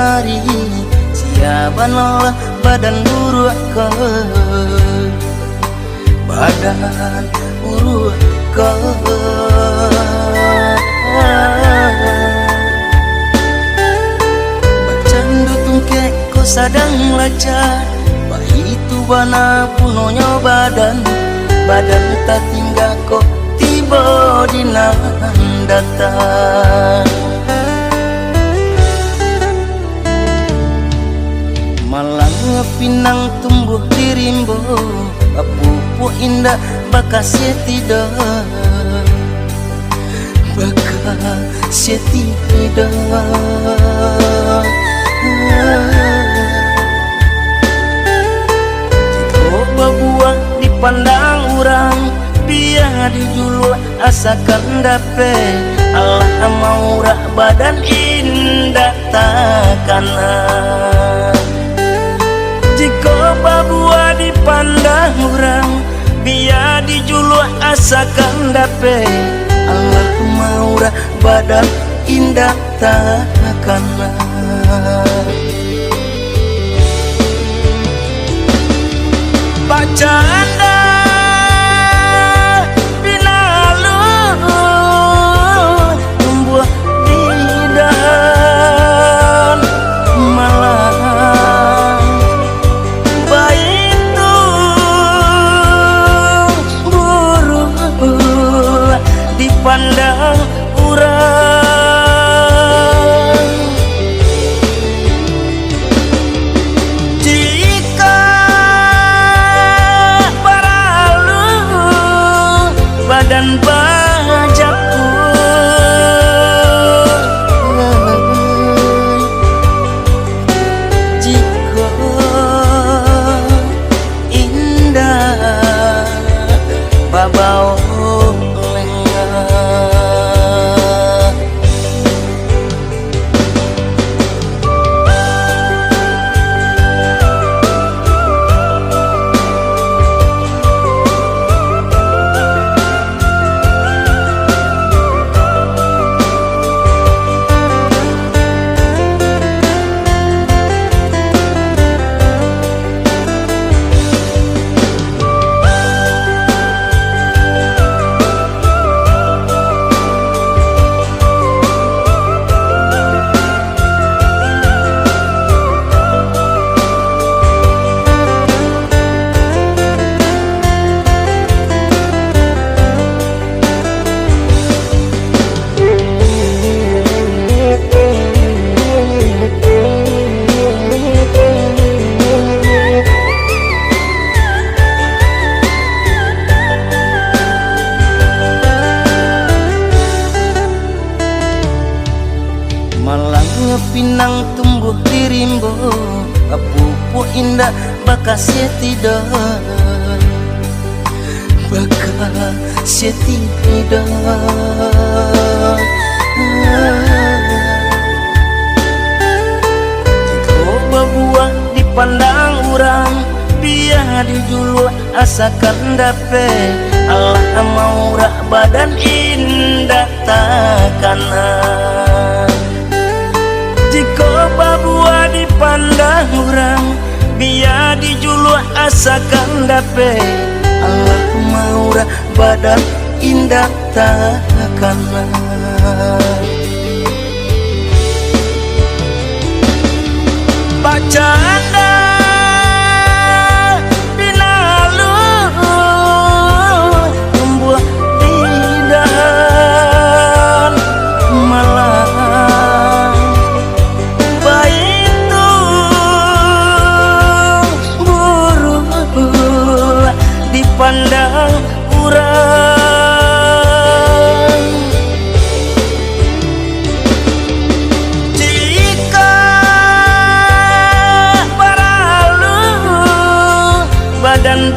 hari siapanlah badan buruk ke badan buruk ke bacandu tungkek ko sadang laca itu bana punonyo badan tak tinggal ko tiba di datang malang pinang tumbuh di rimbo apupu indah bakas tidak bakas tidak buah dipandang orang biar dijulu asakan dape Allah maurah badan indah takana jika buah dipandang orang biar dijulu asakan dape Allah maurah badan indah takana bacanda binalu tumbuh di dahan malam baitu buruk dipandang urang dan bajakku jika indah babau pinang tumbuh di rimbo apupu indah bakas tidak bakas tidak jika buah dipandang orang biar dijulu asakan dape Allah maurah badan indah takana jika buah dipandang orang biar dijulu asakan dape Allah maurah badan indah takana bacanda binalu tumbuh di dahan malam baitu buruk dipandang urang jika baralu badan